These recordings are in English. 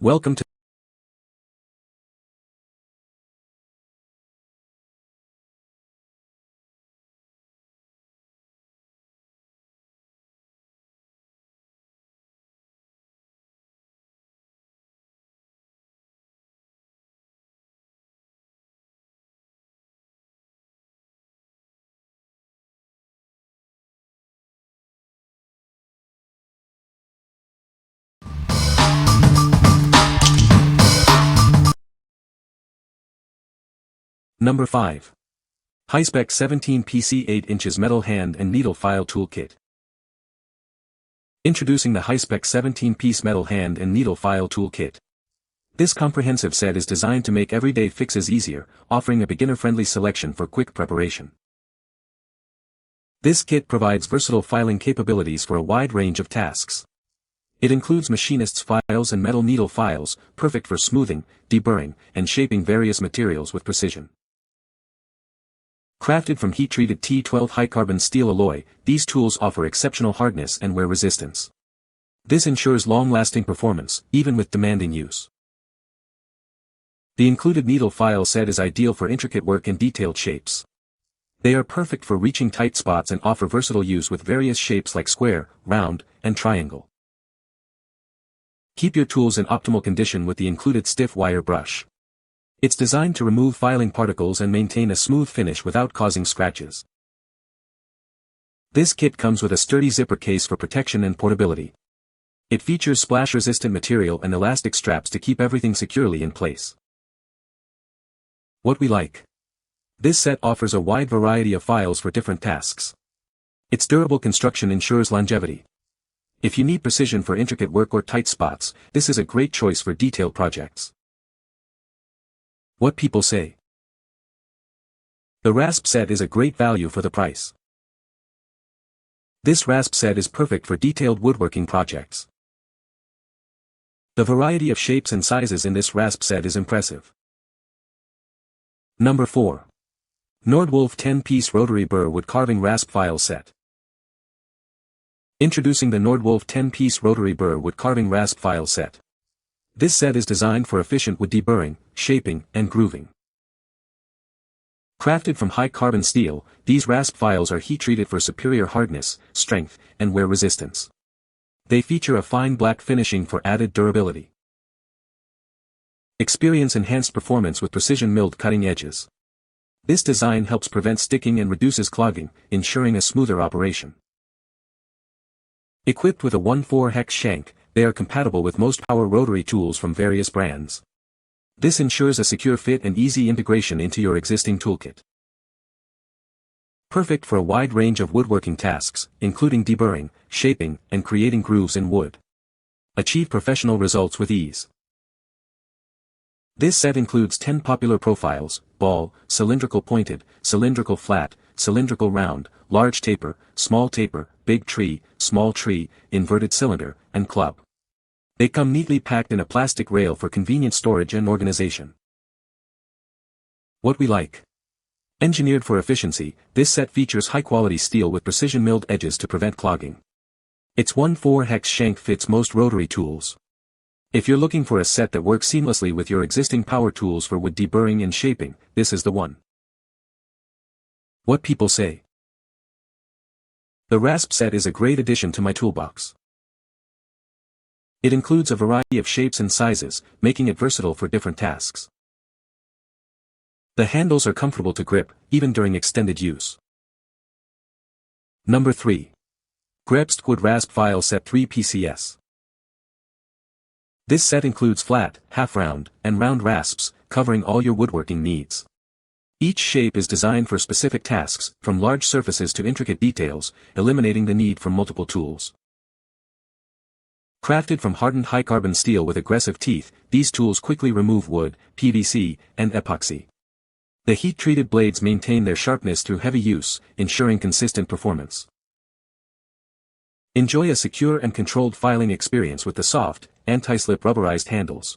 Welcome to Number 5. Hi-Spec 17 PC 8 inches metal hand and needle file toolkit. Introducing the Hi-Spec 17-piece metal hand and needle file toolkit. This comprehensive set is designed to make everyday fixes easier, offering a beginner-friendly selection for quick preparation. This kit provides versatile filing capabilities for a wide range of tasks. It includes machinist's files and metal needle files, perfect for smoothing, deburring, and shaping various materials with precision. Crafted from heat-treated T12 high-carbon steel alloy, these tools offer exceptional hardness and wear resistance. This ensures long-lasting performance, even with demanding use. The included needle file set is ideal for intricate work and detailed shapes. They are perfect for reaching tight spots and offer versatile use with various shapes like square, round, and triangle. Keep your tools in optimal condition with the included stiff wire brush. It's designed to remove filing particles and maintain a smooth finish without causing scratches. This kit comes with a sturdy zipper case for protection and portability. It features splash-resistant material and elastic straps to keep everything securely in place. What we like. This set offers a wide variety of files for different tasks. Its durable construction ensures longevity. If you need precision for intricate work or tight spots, this is a great choice for detailed projects. What people say. The Rasp Set is a great value for the price. This Rasp Set is perfect for detailed woodworking projects. The variety of shapes and sizes in this Rasp Set is impressive. Number 4. NordWolf 10-piece Rotary Burr Wood Carving Rasp File Set. Introducing the NordWolf 10-piece Rotary Burr Wood Carving Rasp File Set. This set is designed for efficient wood deburring, shaping, and grooving. Crafted from high-carbon steel, these rasp files are heat-treated for superior hardness, strength, and wear resistance. They feature a fine black finishing for added durability. Experience enhanced performance with precision-milled cutting edges. This design helps prevent sticking and reduces clogging, ensuring a smoother operation. Equipped with a 1/4 hex shank, they are compatible with most power rotary tools from various brands. This ensures a secure fit and easy integration into your existing toolkit. Perfect for a wide range of woodworking tasks, including deburring, shaping, and creating grooves in wood. Achieve professional results with ease. This set includes 10 popular profiles: ball, cylindrical pointed, cylindrical flat, cylindrical round, large taper, small taper, big tree, small tree, inverted cylinder, and club. They come neatly packed in a plastic rail for convenient storage and organization. What we like. Engineered for efficiency, this set features high-quality steel with precision-milled edges to prevent clogging. Its 1/4 hex shank fits most rotary tools. If you're looking for a set that works seamlessly with your existing power tools for wood deburring and shaping, this is the one. What people say. The Rasp Set is a great addition to my toolbox. It includes a variety of shapes and sizes, making it versatile for different tasks. The handles are comfortable to grip, even during extended use. Number 3. GREBSTK Rasp File Set 3 PCS. This set includes flat, half-round, and round rasps, covering all your woodworking needs. Each shape is designed for specific tasks, from large surfaces to intricate details, eliminating the need for multiple tools. Crafted from hardened high-carbon steel with aggressive teeth, these tools quickly remove wood, PVC, and epoxy. The heat-treated blades maintain their sharpness through heavy use, ensuring consistent performance. Enjoy a secure and controlled filing experience with the soft, anti-slip rubberized handles.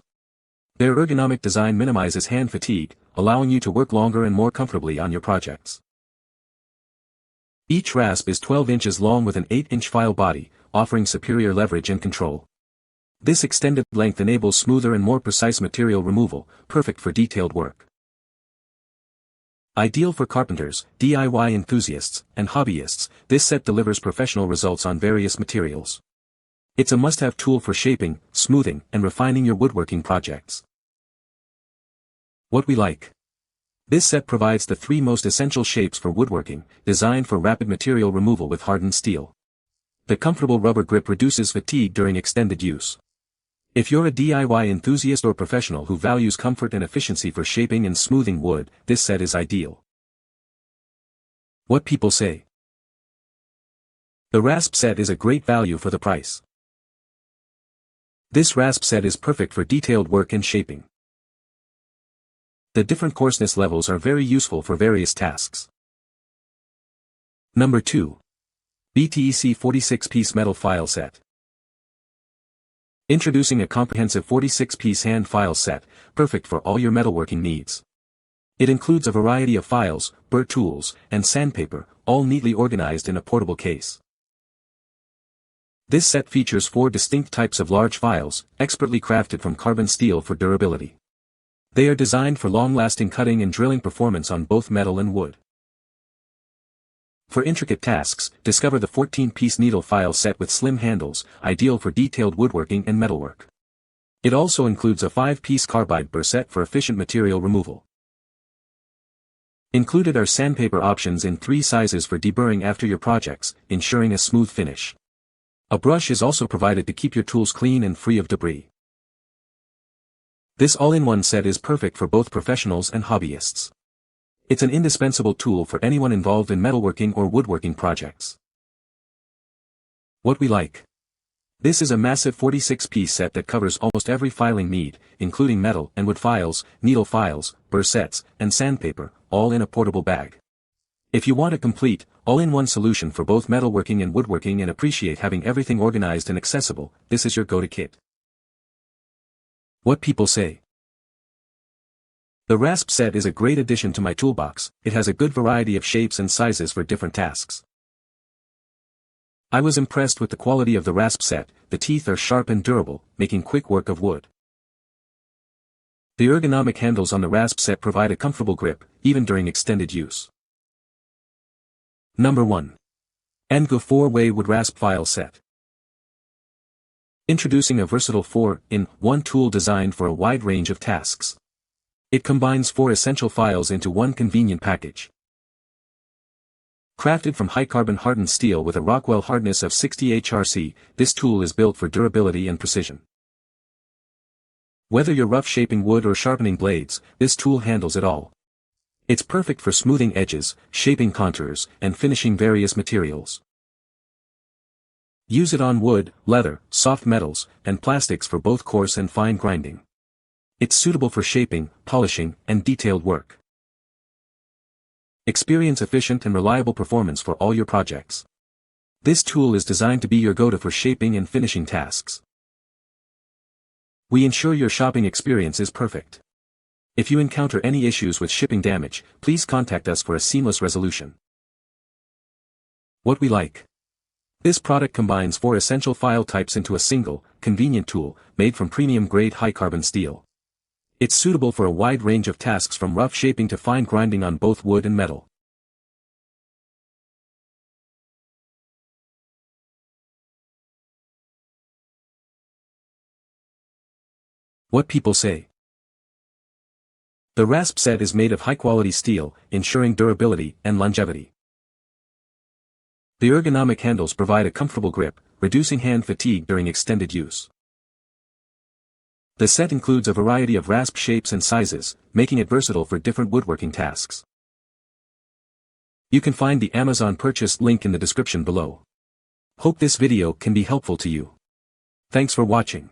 Their ergonomic design minimizes hand fatigue, allowing you to work longer and more comfortably on your projects. Each rasp is 12 inches long with an 8-inch file body, offering superior leverage and control. This extended length enables smoother and more precise material removal, perfect for detailed work. Ideal for carpenters, DIY enthusiasts, and hobbyists, this set delivers professional results on various materials. It's a must-have tool for shaping, smoothing, and refining your woodworking projects. What we like. This set provides the 3 most essential shapes for woodworking, designed for rapid material removal with hardened steel. The comfortable rubber grip reduces fatigue during extended use. If you're a DIY enthusiast or professional who values comfort and efficiency for shaping and smoothing wood, this set is ideal. What people say. The Rasp Set is a great value for the price. This Rasp Set is perfect for detailed work and shaping. The different coarseness levels are very useful for various tasks. Number 2. BTEC 46-piece metal file set. Introducing a comprehensive 46-piece hand file set, perfect for all your metalworking needs. It includes a variety of files, burr tools, and sandpaper, all neatly organized in a portable case. This set features 4 distinct types of large files, expertly crafted from carbon steel for durability. They are designed for long-lasting cutting and drilling performance on both metal and wood. For intricate tasks, discover the 14-piece needle file set with slim handles, ideal for detailed woodworking and metalwork. It also includes a 5-piece carbide burr set for efficient material removal. Included are sandpaper options in 3 sizes for deburring after your projects, ensuring a smooth finish. A brush is also provided to keep your tools clean and free of debris. This all-in-one set is perfect for both professionals and hobbyists. It's an indispensable tool for anyone involved in metalworking or woodworking projects. What we like. This is a massive 46-piece set that covers almost every filing need, including metal and wood files, needle files, burr sets, and sandpaper, all in a portable bag. If you want a complete, all-in-one solution for both metalworking and woodworking and appreciate having everything organized and accessible, this is your go-to kit. What people say. The Rasp Set is a great addition to my toolbox. It has a good variety of shapes and sizes for different tasks. I was impressed with the quality of the Rasp Set. The teeth are sharp and durable, making quick work of wood. The ergonomic handles on the Rasp Set provide a comfortable grip, even during extended use. Number 1. ANDGOO 4-way wood rasp file set. Introducing a versatile 4-in-1 tool designed for a wide range of tasks. It combines 4 essential files into one convenient package. Crafted from high-carbon hardened steel with a Rockwell hardness of 60 HRC, this tool is built for durability and precision. Whether you're rough shaping wood or sharpening blades, this tool handles it all. It's perfect for smoothing edges, shaping contours, and finishing various materials. Use it on wood, leather, soft metals, and plastics for both coarse and fine grinding. It's suitable for shaping, polishing, and detailed work. Experience efficient and reliable performance for all your projects. This tool is designed to be your go-to for shaping and finishing tasks. We ensure your shopping experience is perfect. If you encounter any issues with shipping damage, please contact us for a seamless resolution. What we like. This product combines 4 essential file types into a single, convenient tool, made from premium-grade high-carbon steel. It's suitable for a wide range of tasks from rough shaping to fine grinding on both wood and metal. What people say. The Rasp Set is made of high-quality steel, ensuring durability and longevity. The ergonomic handles provide a comfortable grip, reducing hand fatigue during extended use. The set includes a variety of rasp shapes and sizes, making it versatile for different woodworking tasks. You can find the Amazon purchase link in the description below. Hope this video can be helpful to you. Thanks for watching.